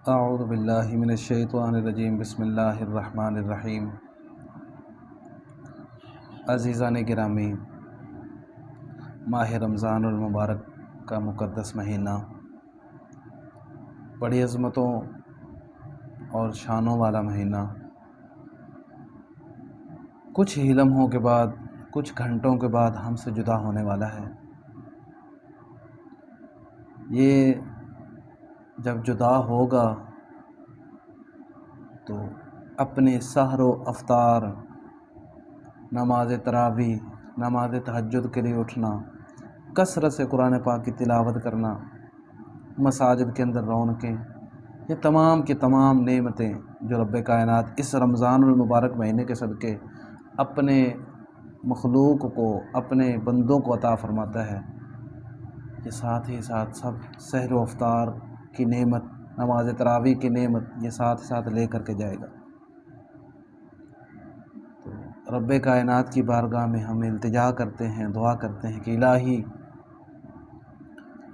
اعوذ باللہ من الشیطان الرجیم بسم اللہ الرحمن الرحیم۔ عزیزان گرامی، ماہ رمضان المبارک کا مقدس مہینہ بڑی عظمتوں اور شانوں والا مہینہ کچھ ہی لمحوں کے بعد، کچھ گھنٹوں کے بعد ہم سے جدا ہونے والا ہے۔ یہ جب جدا ہوگا تو اپنے سحر و افطار، نماز تراویح، نماز تہجد کے لیے اٹھنا، کثرت سے قرآن پاک کی تلاوت کرنا، مساجد کے اندر رونقیں، یہ تمام کی تمام نعمتیں جو رب کائنات اس رمضان المبارک مہینے کے صدقے اپنے مخلوق کو، اپنے بندوں کو عطا فرماتا ہے، یہ ساتھ ہی ساتھ سب سحر و افطار کی نعمت، نماز تراویح کی نعمت یہ ساتھ ساتھ لے کر کے جائے گا۔ تو رب کائنات کی بارگاہ میں ہم التجا کرتے ہیں، دعا کرتے ہیں کہ الہی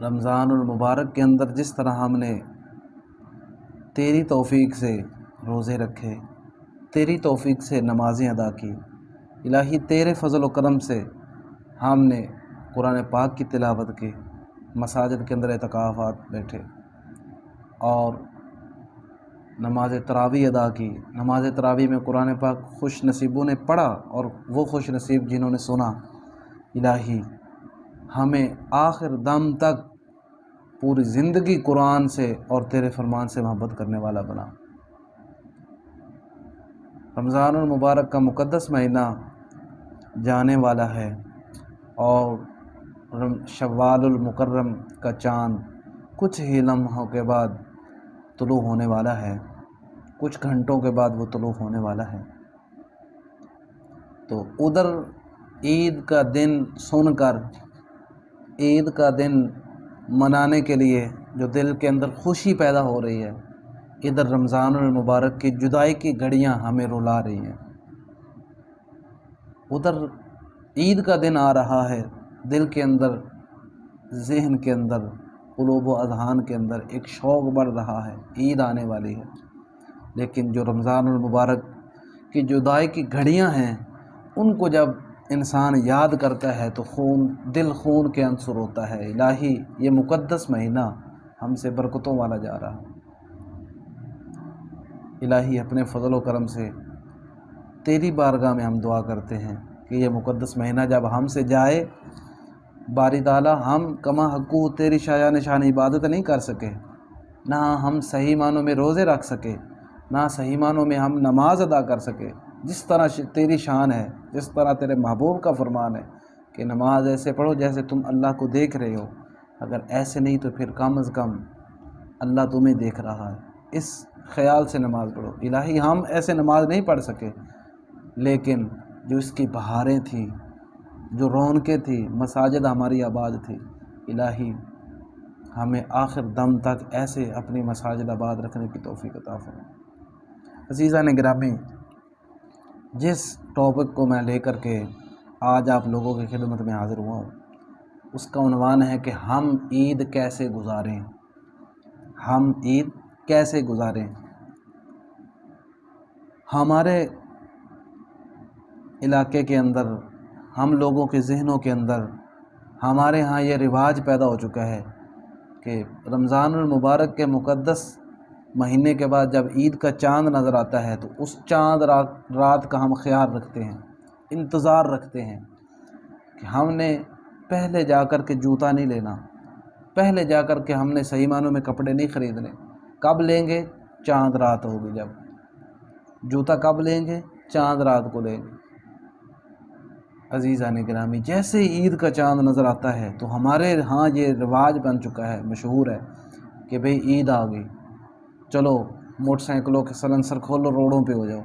رمضان المبارک کے اندر جس طرح ہم نے تیری توفیق سے روزے رکھے، تیری توفیق سے نمازیں ادا کی، الہی تیرے فضل و کرم سے ہم نے قرآن پاک کی تلاوت کی، مساجد کے اندر اعتکافات بیٹھے اور نماز تراویح ادا کی، نماز تراویح میں قرآن پاک خوش نصیبوں نے پڑھا اور وہ خوش نصیب جنہوں نے سنا، الہی ہمیں آخر دم تک پوری زندگی قرآن سے اور تیرے فرمان سے محبت کرنے والا بنا۔ رمضان المبارک کا مقدس مہینہ جانے والا ہے اور شوال المکرم کا چاند کچھ ہی لمحوں کے بعد طلوع ہونے والا ہے، کچھ گھنٹوں کے بعد وہ طلوع ہونے والا ہے۔ تو ادھر عید کا دن سن کر، عید کا دن منانے کے لیے جو دل کے اندر خوشی پیدا ہو رہی ہے، ادھر رمضان المبارک کی جدائی کی گھڑیاں ہمیں رلا رہی ہیں۔ ادھر عید کا دن آ رہا ہے، دل کے اندر، ذہن کے اندر، قلوب و اذہان کے اندر ایک شوق بڑھ رہا ہے، عید آنے والی ہے۔ لیکن جو رمضان المبارک کی جدائی کی گھڑیاں ہیں، ان کو جب انسان یاد کرتا ہے تو دل خون کے عنصر ہوتا ہے، الہی یہ مقدس مہینہ ہم سے برکتوں والا جا رہا ہے، الہی اپنے فضل و کرم سے تیری بارگاہ میں ہم دعا کرتے ہیں کہ یہ مقدس مہینہ جب ہم سے جائے، باری تعالیٰ ہم کما حقو تیری شایان نشان عبادت نہیں کر سکے، نہ ہم صحیح معنوں میں روزے رکھ سکے، نہ صحیح معنوں میں ہم نماز ادا کر سکے، جس طرح تیری شان ہے، جس طرح تیرے محبوب کا فرمان ہے کہ نماز ایسے پڑھو جیسے تم اللہ کو دیکھ رہے ہو، اگر ایسے نہیں تو پھر کم از کم اللہ تمہیں دیکھ رہا ہے، اس خیال سے نماز پڑھو۔ الہی ہم ایسے نماز نہیں پڑھ سکے، لیکن جو اس کی بہاریں تھیں، جو رونقیں تھیں، مساجد ہماری آباد تھی، الہی ہمیں آخر دم تک ایسے اپنی مساجد آباد رکھنے کی توفیق عطا فرمائے۔ عزیزان گرامی، جس ٹاپک کو میں لے کر کے آج آپ لوگوں کی خدمت میں حاضر ہوا ہوں، اس کا عنوان ہے کہ ہم عید کیسے گزاریں، ہم عید کیسے گزاریں۔ ہمارے علاقے کے اندر، ہم لوگوں کے ذہنوں کے اندر، ہمارے ہاں یہ رواج پیدا ہو چکا ہے کہ رمضان المبارک کے مقدس مہینے کے بعد جب عید کا چاند نظر آتا ہے تو اس چاند رات کا ہم خیال رکھتے ہیں، انتظار رکھتے ہیں کہ ہم نے پہلے جا کر کے جوتا نہیں لینا، پہلے جا کر کے ہم نے صحیح معنوں میں کپڑے نہیں خریدنے، کب لیں گے؟ چاند رات ہوگی جب، جوتا کب لیں گے؟ چاند رات کو لیں گے۔ عزیزان گرامی، جیسے عید کا چاند نظر آتا ہے تو ہمارے ہاں یہ رواج بن چکا ہے، مشہور ہے کہ بھئی عید آ گئی، چلو موٹر سائیکلوں کے سلنسر کھولو، روڈوں پہ ہو جاؤ،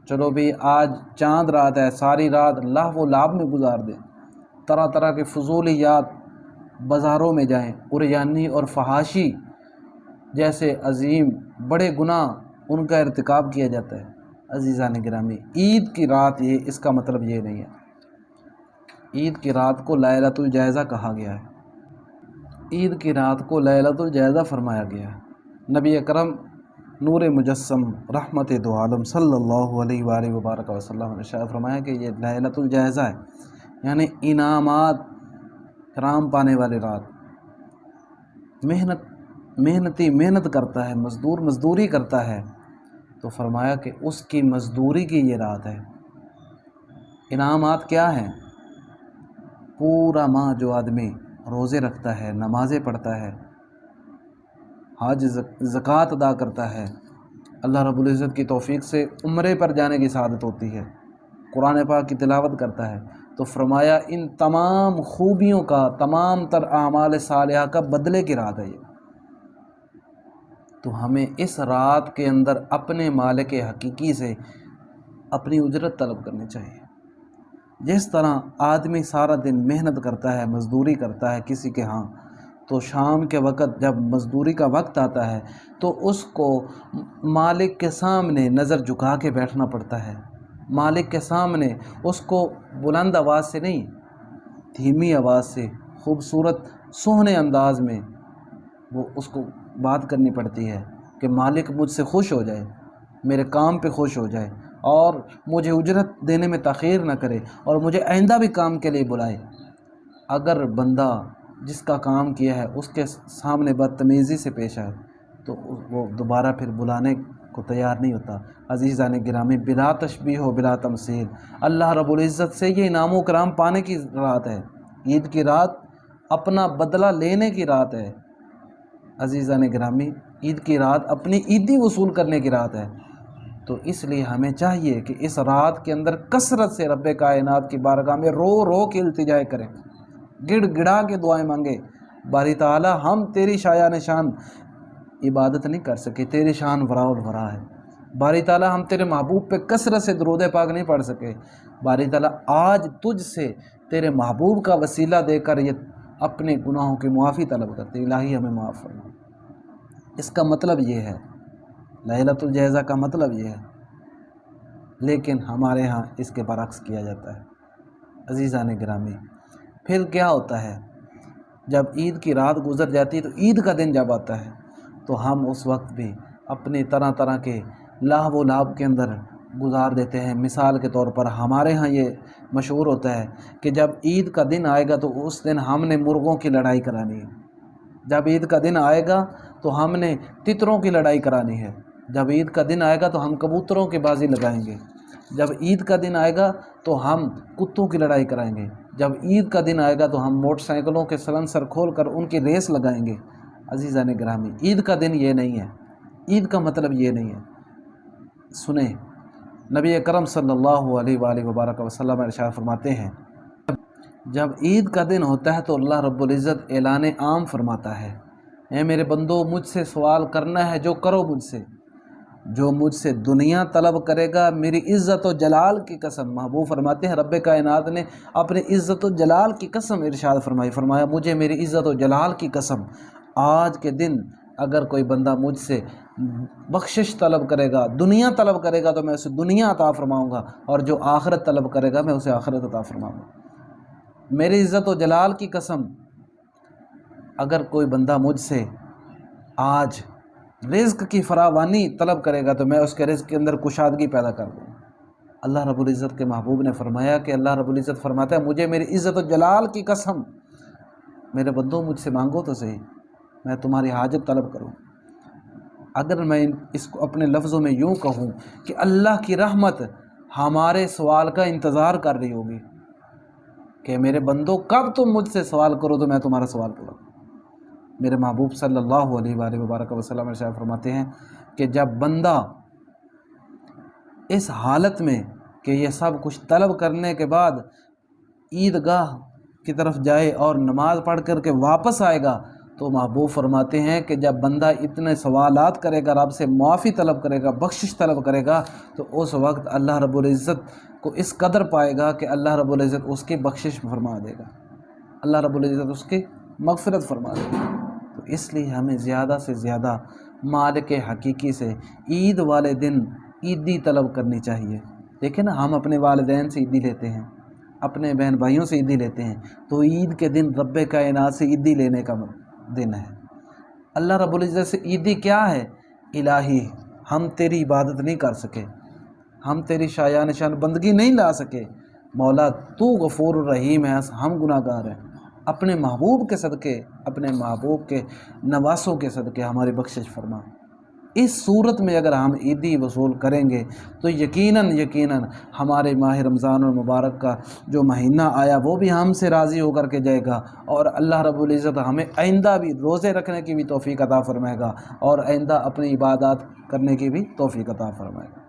چلو بھی آج چاند رات ہے، ساری رات لہو و لعب میں گزار دیں، طرح طرح کے فضولیات بازاروں میں جائیں، عریانی اور فحاشی جیسے عظیم بڑے گناہ ان کا ارتکاب کیا جاتا ہے۔ عزیزان گرامی، عید کی رات اس کا مطلب یہ نہیں ہے۔ عید کی رات کو لیلۃ الجائزہ کہا گیا ہے، عید کی رات کو لیلۃ الجائزہ فرمایا گیا ہے۔ नबी अकरम नूर मुजस्सम रहमत दो आलम सल्लल्लाहु अलैहि वबारक वसल्लम ने इरशाद फरमाया कि ये लैलतुल जायज़ा है, यानी इनामात कराम पाने वाली रात। मेहनती मेहनत करता है, मज़दूर मज़दूरी करता है, तो फरमाया कि उसकी मज़दूरी की ये रात है। इनामात क्या हैं? पूरा माह जो आदमी रोज़े रखता है, नमाज़ें पढ़ता है, हज ज़कात अदा करता है, अल्लाह रब्बुल इज़्ज़त की तौफ़ीक़ से उम्रे पर जाने की सआदत होती है, कुरान पाक की तिलावत करता है, तो फरमाया इन तमाम खूबियों का, तमाम तर आमाल सालिहा का बदले की रात है ये। तो हमें इस रात के अंदर अपने मालिक हकीकी से अपनी उजरत तलब करनी चाहिए। जिस तरह आदमी सारा दिन मेहनत करता है, मज़दूरी करता है किसी के यहाँ, तो शाम के वक़्त जब मज़दूरी का वक्त आता है तो उसको मालिक के सामने नज़र झुका के बैठना पड़ता है। मालिक के सामने उसको बुलंद आवाज़ से नहीं, धीमी आवाज़ से, खूबसूरत सोहने अंदाज में वो उसको बात करनी पड़ती है कि मालिक मुझसे खुश हो जाए, मेरे काम पे खुश हो जाए और मुझे उजरत देने में ताख़ीर न करे और मुझे आइंदा भी काम के लिए बुलाए। अगर बंदा जिसका काम किया है उसके सामने बदतमीज़ी से पेश आए तो वो दोबारा फिर बुलाने को तैयार नहीं होता। अज़ीज़ान गिरामी, बिला तशबीह हो बिला तमसील, अल्लाह रब्बुल इज़्ज़त से ये इनाम कराम पाने की रात है। ईद की रात अपना बदला लेने की रात है। अज़ीज़ान गिरामी, ईद की रात अपनी ईदी वसूल करने की रात है। तो इसलिए हमें चाहिए कि इस रात के अंदर कसरत से रब्बे कायनात की बारगाह में रो रो के इल्तिजाए करें, गिड़ गिड़ा के दुआएं मांगे, बारी ताला हम तेरी शाया निशान इबादत नहीं कर सके, तेरी शान वराउल वरा है। बारी ताला हम तेरे महबूब पे कसरत से दरूद पाक नहीं पढ़ सके, बारी ताला आज तुझसे तेरे महबूब का वसीला देकर ये अपने गुनाहों की मुआफ़ी तलब करते, इलाही हमें माफ़ फरमा। इसका मतलब ये है, लैलतुल जायज़ा का मतलब ये है, लेकिन हमारे यहाँ इसके बरअक्स किया जाता है। अज़ीज़ान गिरामी, फिर क्या होता है, जब ईद की रात गुज़र जाती है तो ईद का दिन जब आता है तो हम उस वक्त भी अपने तरह तरह के लाभ व लाभ के अंदर गुजार देते हैं। मिसाल के तौर पर हमारे यहाँ ये मशहूर होता है कि जब ईद का दिन आएगा तो उस दिन हमने मुर्गों की लड़ाई करानी है। जब ईद का दिन आएगा तो हमने तितरों की लड़ाई करानी है। जब ईद का दिन आएगा तो हम कबूतरों की बाजी लगाएंगे। जब ईद का दिन आएगा तो हम कुत्तों की लड़ाई कराएंगे। जब ईद का दिन आएगा तो हम मोटरसाइकिलों के सलेंसर खोल कर उनकी रेस लगाएंगे। अज़ीज़ान गिरामी, ईद का दिन ये नहीं है, ईद का मतलब ये नहीं है। सुने, नबी अकरम सल्लल्लाहु अलैहि वसल्लम इरशाद फरमाते हैं, जब ईद का दिन होता है तो अल्लाह रब्बुल इज़्ज़त ऐलान आम फरमाता है, ऐ मेरे बंदो, मुझसे सवाल करना है जो करो मुझसे। जो मुझसे दुनिया तलब करेगा, मेरी इज़्ज़त व जलाल की कसम, महबूब फरमाते हैं रब्बे कायनात ने अपने इज़्ज़त व जलाल की कसम इरशाद फरमाया मुझे मेरी इज़्ज़त व जलाल की कसम, आज के दिन अगर कोई बंदा मुझसे बख्शिश तलब करेगा, दुनिया तलब करेगा तो मैं उसे दुनिया अता फरमाऊँगा, और जो आखिरत तलब करेगा मैं उसे आखिरत अता फरमाऊँगा। मेरी इज़्ज़त व जलाल की कसम, अगर कोई बंदा मुझसे आज रिज़्क़ की फरावानी तलब करेगा तो मैं उसके रिज़्क़ के अंदर कुशादगी पैदा कर दूँ। अल्लाह रब्बुल इज़्ज़त के महबूब ने फरमाया कि अल्लाह रब्बुल इज़्ज़त फरमाता है, मुझे मेरी इज़्ज़त व जलाल की कसम, मेरे बंदों मुझसे मांगो तो सही, मैं तुम्हारी हाजत तलब करूँ। अगर मैं इसको अपने लफ्ज़ों में यूँ कहूँ कि अल्लाह की रहमत हमारे सवाल का इंतज़ार कर रही होगी कि मेरे बंदों कब तुम मुझसे सवाल करो तो मैं तुम्हारा सवाल करूँ। मेरे महबूब सल्लल्लाहु अलैहि वसल्लम इरशाद फरमाते हैं कि जब बंदा इस हालत में कि ये सब कुछ तलब करने के बाद ईदगाह की तरफ जाए और नमाज़ पढ़ कर के वापस आएगा, तो महबूब फरमाते हैं कि जब बंदा इतने सवालात करेगा, रब से माफ़ी तलब करेगा, बख्शिश तलब करेगा, तो उस वक्त अल्लाह रब्बुल इज़्ज़त को इस कदर पाएगा कि अल्लाह रब्बुल इज़्ज़त उसकी बख्शिश फरमा देगा, अल्लाह रब्बुल इज़्ज़त उसकी मग़फ़िरत फरमा देगा। तो इसलिए हमें ज़्यादा से ज़्यादा मालिक हकीकी से ईद वाले दिन ईदी तलब करनी चाहिए। देखिए ना, हम अपने वालिदैन से ईदी लेते हैं, अपने बहन भाइयों से ईदी लेते हैं, तो ईद के दिन रब्बे कायनात से ईदी लेने का दिन है। اللہ رب العزت سے عیدی کیا ہے؟ الہی ہم تیری عبادت نہیں کر سکے، ہم تیری شایان نشان بندگی نہیں لا سکے، مولا تو غفور الرحیم ہے، ہم گناہ گار ہیں، اپنے محبوب کے صدقے، اپنے محبوب کے نواسوں کے صدقے ہماری بخشش فرما۔ اس صورت میں اگر ہم عیدی وصول کریں گے تو یقیناً ہمارے ماہ رمضان المبارک کا جو مہینہ آیا وہ بھی ہم سے راضی ہو کر کے جائے گا، اور اللہ رب العزت ہمیں آئندہ بھی روزے رکھنے کی بھی توفیق عطا فرمائے گا، اور آئندہ اپنی عبادات کرنے کی بھی توفیق عطا فرمائے گا۔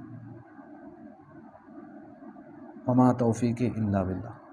وما توفیقی الا باللہ۔